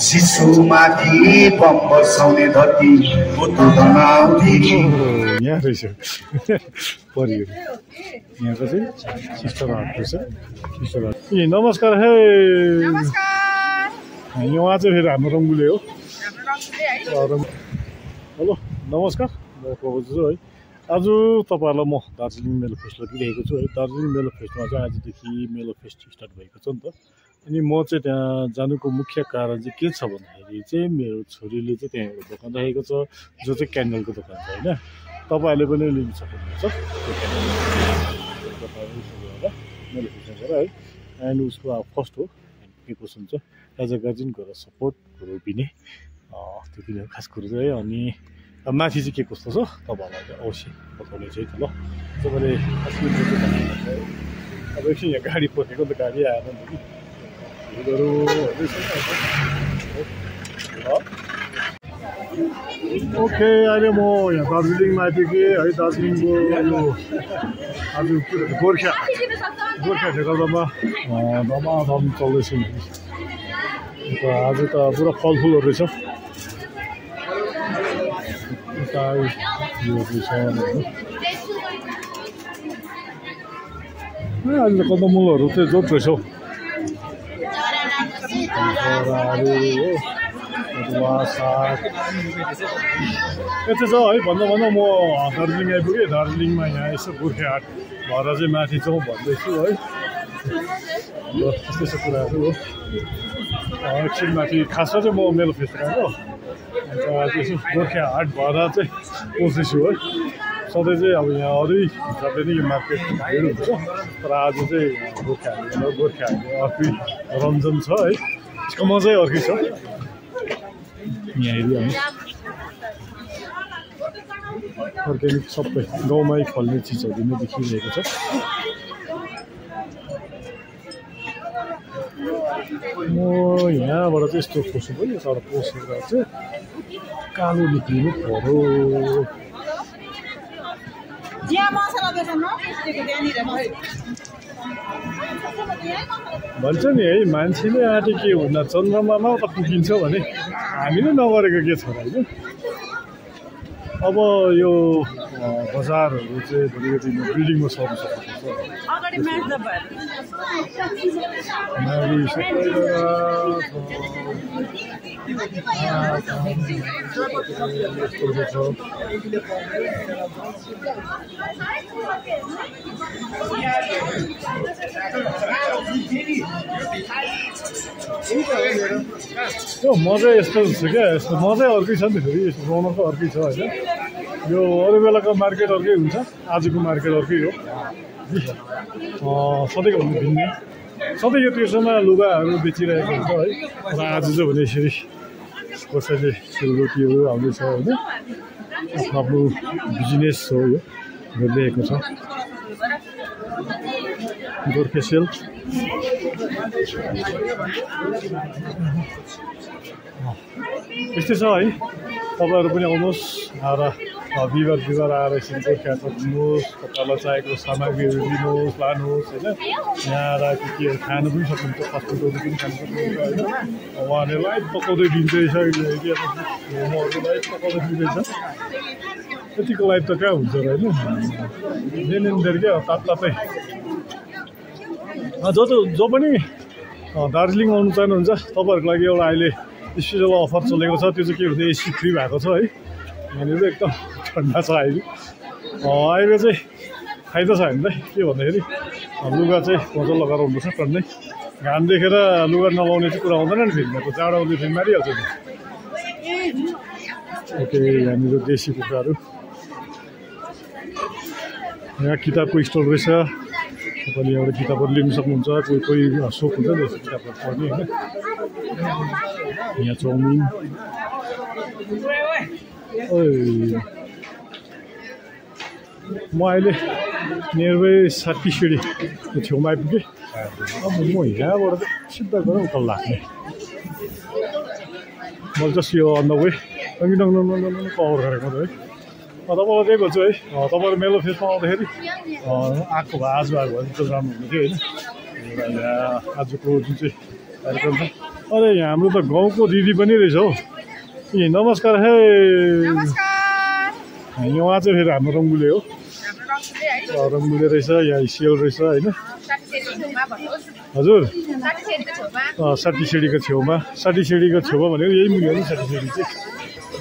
शिशुमाथि bomb बसाउने धरती बुटु बनाउँथे। यहाँ रहेछ परिहरू यहाँको चाहिँ सिस्टर हाट रहेछ सिस्टर हाट। ए नमस्कार है उहाँ चाहिँ फेरि हाम्रो रङ्गुले हो। हेलो नमस्कार म प्रभुज छु है। आज तपाईँहरूलाई म दार्जिलिङ मेलो फेस्ट लगिरहेको छु है। दार्जिलिङ मेलो फेस्टमा चाहिँ आजदेखि मेलो फेस्ट स्टार्ट भएको छ नि त। अनि म चाहिँ त्यहाँ जानुको मुख्य कारण चाहिँ के छ भन्दाखेरि चाहिँ मेरो छोरीले चाहिँ त्यहाँ एउटा दोकान राखेको छ जो चाहिँ क्यान्डलको दोकान छ होइन। तपाईँहरूले पनि लिन सक्नुहुन्छ त्यो क्यान्डल मेलो फेस्टमा गएर है। एन्ड उसको अब फर्स्ट हो के कसो हुन्छ एज अ गार्जियन गएर सपोर्टहरू दिने त्यो किन खास कुरो चाहिँ है। अनि माथि चाहिँ के कस्तो छ तपाईँहरूलाई चाहिँ अवश्य बताउने चाहिँ त ल। तपाईँले अब एकछिन यहाँ गाडी पसेको त गाडी आएन नि कि ओके। अहिले म यहाँ दार्जिलिङमा आइपुगेँ है। दार्जिलिङको यो आज के भन्छ गोर्खा ठेकाउँदामा धमाधम चल्दैछ नि। आज त पुरा फलफुलहरू रहेछ अहिले त कन्दमुलहरू चाहिँ जोड रहेछ हौ। साग यस्तो छ है। भन्दा भन्दा म दार्जिलिङ आइपुगेँ। दार्जिलिङमा यहाँ यसो गोर्खे हाट भएर चाहिँ माथि जाउँ भन्दैछु है। त्यस्तै यस्तो कुराहरू हो। एकछिन माथि खासमा चाहिँ म मेलो फेस्ट गएको अन्त त्यसो गोर्खे हाट भएर चाहिँ पस्दैछु है। सधैँ चाहिँ अब यहाँ अरू हिसाबले नै यो मार्केट भिड हुन्छ तर आज चाहिँ गोर्खे हाटको अर्कै रञ्जन छ है। यसको मजै अर्कै छ। यहाँ हेरिहाल्नु अर्ग्यानिक सबै गाउँमै फल्ने चिजहरू नै देखिरहेको छ। म यहाँबाट चाहिँ यस्तो पस्छु पनि तर पसेर चाहिँ कालो निक्लिनु पर्यो। भन्छ नि है मान्छेले आँटे के हुन्न चन्द्रमामा त पुगिन्छ भने हामीले नगरेको के छ होइन। अब यो बजारहरू चाहिँ भोलिको दिनमा बिल्डिङमा सर्नु सक्छ। त्यो मजा यस्तो छ क्या। यस्तो मजै अर्कै छ नि त फेरि। यस्तो रौनक अर्कै छ होइन। यो अरू बेलाको मार्केट अर्कै हुन्छ आजको मार्केट अर्कै हो। सधैँको भन्दा भिन्नै सधैँ यो त्यसोमा लुगाहरू बेचिरहेको हुन्छ है। र आज चाहिँ भने यसरी कसैले सेलरोटीहरू आउँदैछ होइन। आफ्नो आफ्नो बिजनेस हो यो गरिरहेको छ गोर्खे सेल। यस्तै छ है। तपाईँहरू पनि आउनुहोस् आएर बिहिबार आएर यसरी गोर्खे हाट घुम्नुहोस्। तपाईँलाई चाहिएको सामग्रीहरू लिनुहोस् लानुहोस् होइन। यहाँ आएर केहरू खानु पनि सक्नुहुन्छ फास्टफुडहरू पनि खानु सक्नुहुन्छ होइन। उहाँले लाइट पकाउँदै दिँदैछ मोमोहरू लाइट पकाउँदै दिँदैछ। यतिको लाइट त कहाँ हुन्छ र होइन। मेन क्या तातै जो पनि दार्जिलिङ आउनु चाहनुहुन्छ तपाईँहरूको लागि एउटा अहिले स्पेसल अफर चलेको छ। त्यो चाहिँ के भन्छ एसी फ्री भएको छ है। यहाँनिर एकदम ठन्डा छ अहिले। अहिले चाहिँ फाइदा छ हामीलाई के भन्दाखेरि लुगा चाहिँ मजा लगाएर हुनुपर्छ टन्नै। घाम देखेर लुगा नलाउने चाहिँ कुरा आउँदैन नि फेरि। त जाडो आउँदै फेरि मारिहाल्छ नि। ओके यहाँनिर देशी कुखुराहरू। यहाँ किताबको स्टोर रहेछ। तपाईँले एउटा किताबहरू लिनु सक्नुहुन्छ। कोही सोक हुन्छ नि किताबहरू पढ्ने होइन। यहाँ चाउमिन म अहिले नियरबाई 60 सिँढीको छेउमा आइपुगेँ। अब म यहाँबाट चाहिँ सिधा गरेर उता लाग्ने। मैले जस्ट यो अन द वे कभर गरेको है। तपाईँलाई त्यही भन्छु है। तपाईँहरू मेलो फेस्टमा आउँदाखेरि आएको भए आज आएको भए एकदम राम्रो हुन्थ्यो होइन। एउटा यहाँ आजको जुन चाहिँ कार्यक्रम छ अरे यहाँ हाम्रो त गाउँको दिदी पनि रहेछ हौ ए नमस्कार हे उहाँ चाहिँ फेरि हाम्रो रङ्गुले हो रङ्गुले रहेछ यहाँ सियल रहेछ होइन हजुर 60 सिँढीको छेउमा 60 सिँढीको छेउमा भनेको यही मुनि हो नि 60 सिँढी चाहिँ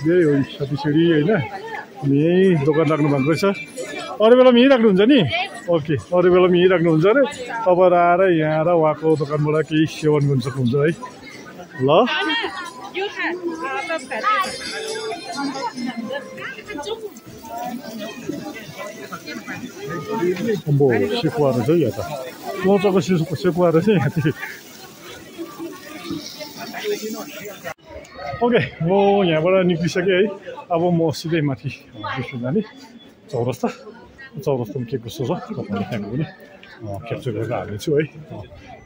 यही हो 60 सिँढी होइन अनि यहीँ दोकान राख्नु भएको रहेछ अरू बेला यहीँ राख्नुहुन्छ नि ओके अरू बेला यहीँ राख्नुहुन्छ अरे तपाईँहरू आएर यहाँ आएर उहाँको दोकानबाट केही सेवन गर्न सक्नुहुन्छ है ल अम्बो सेकुवा रहेछ है यहाँ त मोचाको सेकुवा रहेछ यहाँ चाहिँ ओके म यहाँबाट निक्लिसकेँ है अब म सिधै माथि जाने चौरस्तामा के कस्तो छ तपाईँले त्यहाँको पनि क्याप्चर गरेर हाल्नेछु है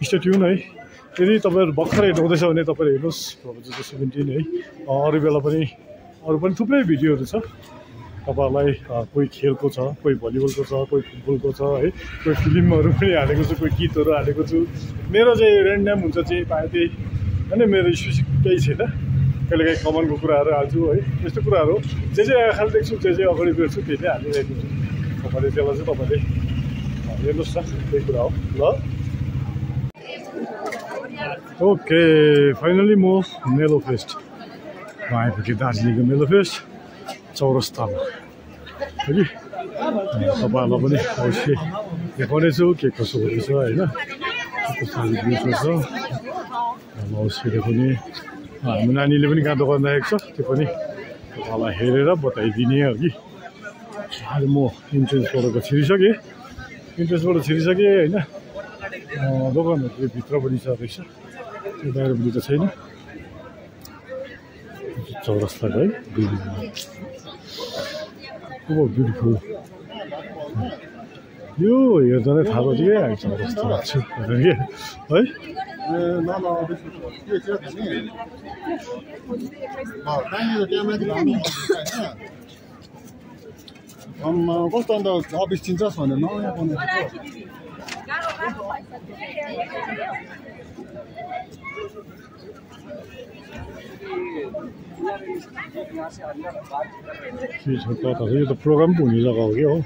स्टे ट्युन है यदि तपाईँहरू भर्खर हेर्नु हुँदैछ भने तपाईँहरू हेर्नुहोस् 17 है अरू बेला पनि अरू पनि थुप्रै भिडियोहरू छ तपाईँहरूलाई कोही खेलको छ कोही भलिबलको छ कोही फुटबलको छ है कोही फिल्महरू पनि हालेको छु कोही गीतहरू हालेको छु मेरो चाहिँ ऱ्यान्डम हुन्छ चाहिँ पाएँ त्यही होइन मेरो स्पेसिफिक केही छैन कहिलेकाहीँ कमनको कुराहरू हाल्छु है यस्तो कुराहरू जे आँखाले देख्छु जे अगाडि बेर्छु त्यही नै हालिरहेको छु तपाईँले त्यसलाई चाहिँ तपाईँले हेर्नुहोस् न त्यही कुरा हो ल ओके फाइनली म मेलो फेस्ट आइपुगेँ दार्जिलिङको मेलो फेस्ट चौरस्तामा है तपाईँहरूलाई पनि अवश्य देखाउनेछु के कसो हुँदैछ होइन कस्तो भ्यूहरू छ अवश्य देखाउने हाम्रो नानीले पनि कहाँ दोकान राखेको छ त्यो पनि तपाईँलाई हेरेर बताइदिने हो कि अहिले म इन्ट्रेन्सबाट छिरिसकेँ होइन दोकानहरू भित्र पनि छ रहेछ त्यो बाहिरपट्टि त छैन चौरस्ताको है ब्युटिफुल यो हेर्दा नै थाहा भयो क्या चौरस्ता लाग्छु है कस्तो अन्त अफिस चिन्छस् भनेर नयाँ के छ कता छ यो त प्रोग्राम पो हुने जग्गा हो क्या हो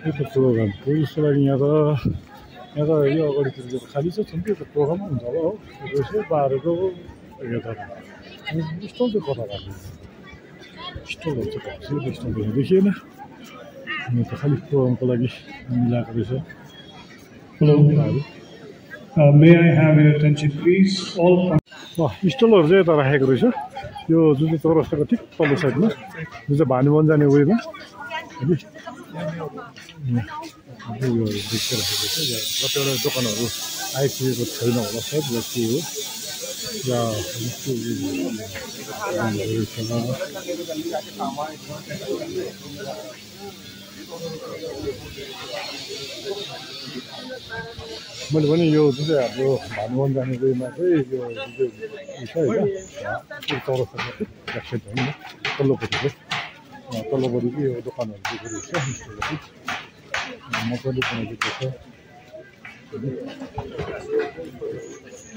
यो त प्रोग्राम हो जस्तो लागि यहाँ त यो अगाडितिर खाली छ त्यो त प्रोग्राम हुन्छ होला हो यसो बारेको यता स्टल चाहिँ कता राख्नु स्टलहरू चाहिँ स्टल देखिएन यो त खालि प्रोग्रामको लागि मिलाएको रहेछ May I have your attention, please? All. स्टलहरू चाहिँ यता राखेको रहेछ यो जुन चाहिँ चौरस्ताको ठिक तल्लो साइडमा जुन चाहिँ भानुवन जाने वेमा यो देखिराखेको छ कतिवटा दोकानहरू आइपुगेको छैन होला सायद या के हो मैले भने यो जुन चाहिँ हाम्रो भानुवन जाने वेमा चाहिँ यो जुन चाहिँ छ होइन चौरस्तामा ठिक ब्याक साइड भनौँ न तल्लोपट्टि चाहिँ यो दोकानहरू देखेको छ मजाले बनाइदिएको छ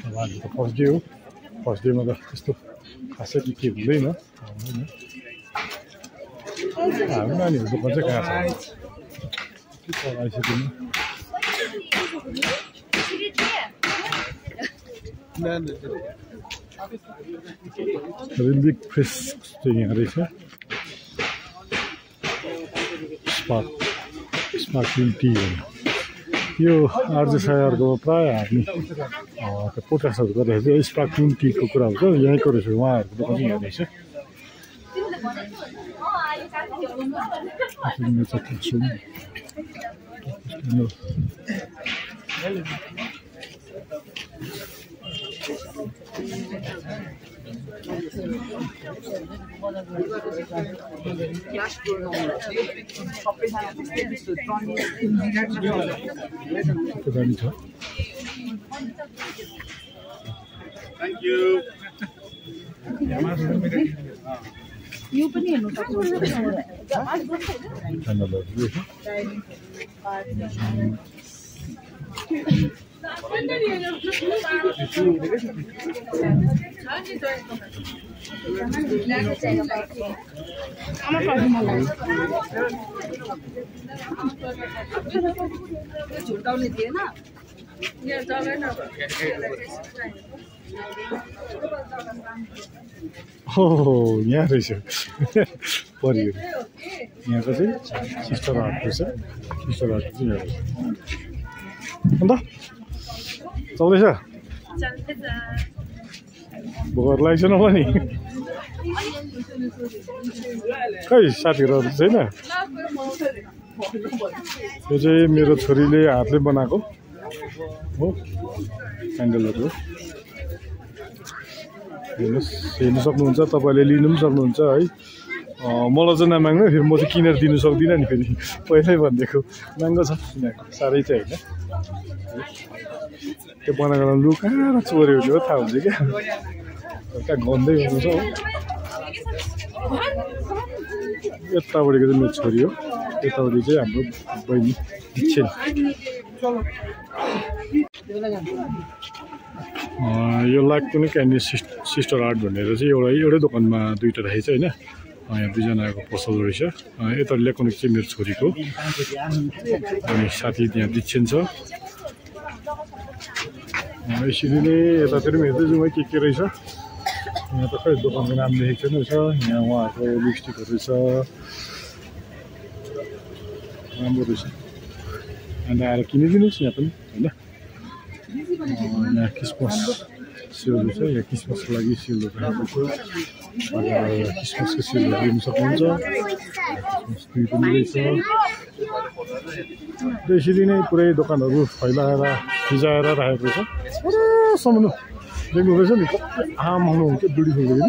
अब आज त फर्स्ट डे हो फर्स्ट डेमा त त्यस्तो खासै के हुँदैन हाम्रो नानीहरू दोकान चाहिँ कहाँ छ के छ आइसक्यो रिम्बिक फ्रेस चाहिँ यहाँ रहेछ स्पार्कलिङ टी यो आरजे सायरको प्रायः हामी त्यो पोडकास्टहरू गर्दाखेरि चाहिँ स्पार्कलिङ टीको कुरा हुन्छ यहीँको रहेछ उहाँहरूको दोकान चाहिँ यहाँ रहेछ Thank you. यो पनि हेर्नु सक्नुहुन्छ झुटाउने थिएन यहाँ रहेछ परिहरू यहाँको चाहिँ सिस्टर हाट रहेछ सिस्टर हाट चाहिँ यहाँ रहेछ अन्त चल्दैछ भोकहरू लागेको छैन होला नि खै साथीहरू छैन यो चाहिँ मेरो छोरीले हातले बनाएको हो क्यान्डलहरू हेर्नुहोस् हेर्नु सक्नुहुन्छ तपाईँले लिनु पनि सक्नुहुन्छ है मलाई चाहिँ नमाग्नु फेरि म चाहिँ किनेर दिनु सक्दिनँ नि फेरि पहिल्यै भनिदिएको महँगो छ किनेको साह्रै चाहिँ होइन त्यो बनाएको लुकाएर चोऱ्यो भने थाहा हुन्छ क्या कहाँ गन्दै हुनुहुन्छ हो यतापट्टिको चाहिँ मेरो छोरी हो यतापट्टि चाहिँ हाम्रो बहिनी दिक्षेन यो लाग्दो नै क्यान्डी सिस्टर आर्ट भनेर चाहिँ एउटै दोकानमा दुईवटा रहेछ होइन यहाँ दुईजनाको पसल रहेछ यता इलेक्ट्रोनिक चाहिँ मेरो छोरीको अनि साथी त्यहाँ दिक्षेन छ यसरी नै यतातिर पनि हेर्दै जाउँ है के रहेछ यहाँ त खै दोकानको नाम लेखेको छैन रहेछ यहाँ उहाँहरूको लिपस्टिकहरू रहेछ राम्रो रहेछ अन्त आएर किनिदिनुहोस् यहाँ पनि होइन यहाँ क्रिसमस सेल रहेछ यहाँ क्रिसमसको लागि सेलहरू राखेको छ क्रिसमसको सेलहरू लिनु सक्नुहुन्छ क्रिसमस ट्री पनि रहेछ र यसरी नै पुरै दोकानहरू फैलाएर फिजाएर राखेको रहेछ सम्म देख्नु रहेछ नि आमाउनु हुन्छ ब्युटिफुल देख्नु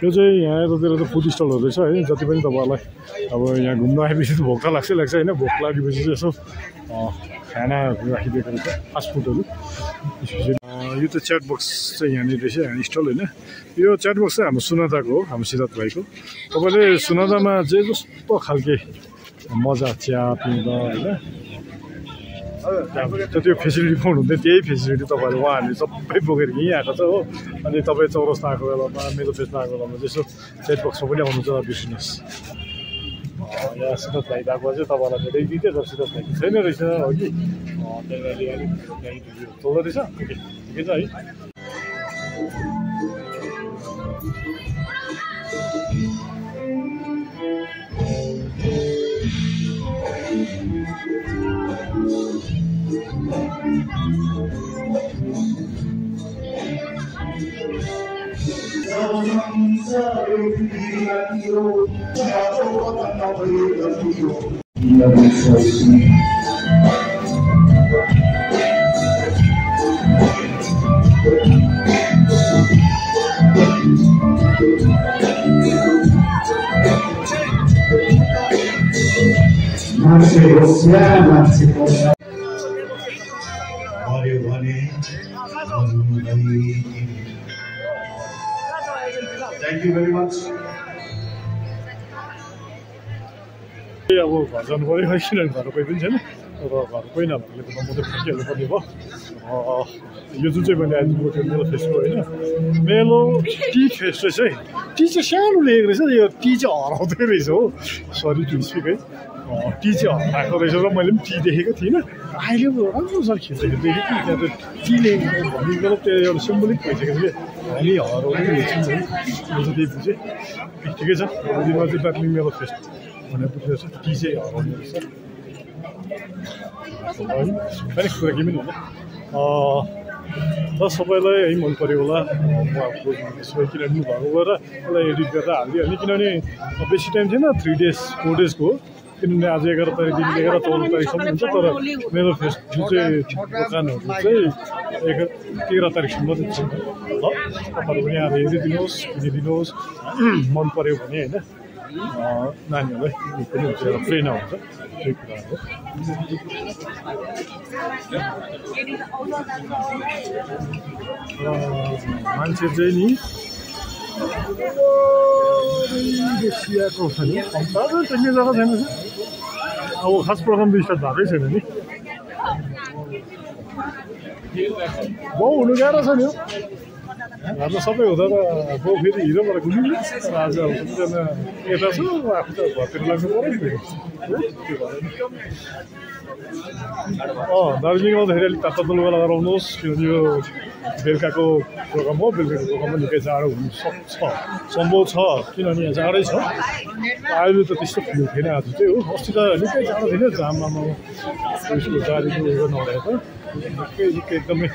यो चाहिँ यहाँ यतातिर त फुड स्टलहरू रहेछ है जति पनि तपाईँहरूलाई अब यहाँ घुम्न आएपछि त भोक त लाग्छ होइन भोक लागेपछि चाहिँ यसो खानाहरू राखिदिएको रहेछ फास्ट फुडहरू यो त च्याट बक्स चाहिँ यहाँनिर रहेछ यहाँ स्टल होइन यो च्याट बक्स चाहिँ हाम्रो सुनादाको हो हाम्रो सिद्धार्थ भाइको तपाईँले सुनादामा जे जस्तो खालके मजा चिया पिउँदा होइन त्यो फेसिलिटी पाउनुहुन्थ्यो त्यही फेसिलिटी तपाईँहरू उहाँहरूले सबै बोकेर यहीँ आएको छ हो अनि तपाईँ चौरस्ता आएको बेलामा मेरो फेसमा आएको बेलामा यसो च्याट बक्समा पनि आउनु छ बिर्सिनुहोस् यहाँ सिद्धार्थ भाइ गएको चाहिँ तपाईँलाई धेरै दिन्थ्यो तर सिद्धार्थ भाइ छैन रहेछ हो कि त्यहाँनिर अलिक चल्दो रहेछ ओके ठिकै छ है Thank you very much. अब घर जानु पऱ्यो है किनभने घर कोही पनि छैन र घर कोही नभएकोले त म त फर्किहाल्नु पर्ने भयो यो जुन चाहिँ मैले आज बोकेको मेलो फेस्टको होइन मेलो टी फेस्ट रहेछ है टी चाहिँ सानो लेखेको रहेछ यो टी चाहिँ हराउँदै रहेछ हो सरी टु स्पिक है टी चाहिँ हराएको रहेछ र मैले पनि टी देखेको थिइनँ अहिले राम्रोसँग खिच्दै देखेँ कि त्यहाँ त टी लेखेको भनेको त्यो एउटा सिम्बोलिक भइसकेको छ कि हामी हराउँदै रहेछौँ है म चाहिँ त्यही बुझेँ ठिकै छ अब दिनमा चाहिँ दार्जिलिङ मेलो फेस्ट भनेर बुझ्दो रहेछ टी चाहिँ हराउने रहेछ है अलिक कुरा के पनि होइन र सबैलाई है मन पऱ्यो होला म किनभने भएको गएर यसलाई एडिट गरेर हालिदिइहाल्ने किनभने बेसी टाइम थिएन 3 days 4 days को किनभने आज 11 तारिकदेखि लिएर 14 तारिकसम्म हुन्छ तर मेरो फेस जुन चाहिँ दोकानहरू चाहिँ 13 तारिकसम्म चाहिँ छ ल तपाईँहरू पनि आएर हेरिदिनुहोस् किनिदिनुहोस् मन पर्यो भने होइन नानीहरूलाई पनि हुन्छ एउटा प्रेरणा हुन्छ त्यही कुराहरू मान्छे चाहिँ नि बेसियाको छ नि साह्रै टेक्ने जग्गा छैन अब खास प्रोग्राम स्टार्ट भएकै छैन नि बाउ हुनु गाह्रो छ नि हौ हाम्रो सबै हुँदा त बाउ फेरि हिरोबाट घुमिन्छ तर आज अब सबैजना यता छ आफू त घरतिर लाग्नु पऱ्यो नि फेरि दार्जिलिङ आउँदाखेरि अलिक तातो लुगा लगाएर आउनुहोस् किनभने यो बेलुकाको प्रोग्राम हो बेलुकाको प्रोग्राममा निकै जाडो हुनु सक्छ सम्भव छ किनभने यहाँ जाडै छ अहिले त त्यस्तो फिल थिएन आज चाहिँ हो अस्ति त निकै जाडो थिएन जाममा उयसको गाडीको उयो नहुँदा त निकै एकदमै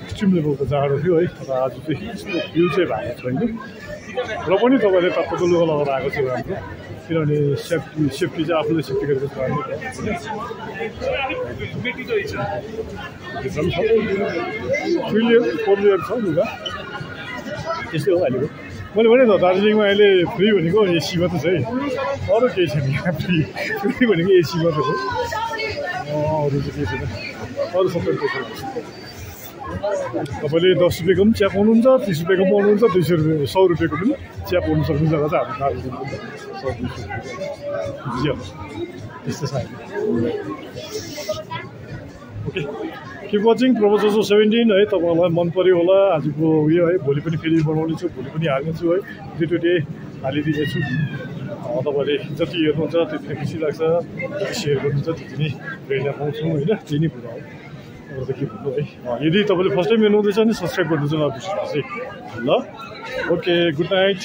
एक्सट्रिम लेभलको जाडो थियो है तर आज चाहिँ त्यस्तो फिल चाहिँ भएको छैन र पनि तपाईँले तातो लुगा लगाएर आएको छ हाम्रो किनभने सेफ्टी चाहिँ आफूले सेफ्टी गरेको छ फोर छ लुगा त्यस्तै हो अहिलेको मैले भने त दार्जिलिङमा अहिले फ्री भनेको एसी मात्रै छ है अरू केही छैन यहाँ फ्री भनेको एसी मात्रै हो अरू चाहिँ केही छैन अरू सबै तपाईँले 10 रुपियाँको पनि चिया पाउनुहुन्छ 30 रुपियाँको पाउनुहुन्छ 200 रुपियाँ 100 रुपियाँको पनि चिया पाउनु सक्ने जग्गा चाहिँ हाम्रो दार्जिलिङमा 100 त्यस्तो छ ओके किप वाचिङ प्रपोजल 17 है तपाईँलाई मन पर्यो होला आजको उयो है भोलि पनि फेरि बनाउने छु भोलि पनि हाल्नेछु है डे टु डे हालिदिनेछु तपाईँले जति हेर्नुहुन्छ त्यति नै खुसी लाग्छ जति सेयर गर्नुहुन्छ त्यति नै प्रेरणा पाउँछौँ होइन त्यही नै कुरा हो अरू त के भन्नु है यदि तपाईँले फर्स्ट टाइम हेर्नुहुँदैछ भने सब्सक्राइब गर्नु चाहिँ नबिर्सिनुहोस् है ल ओके गुड नाइट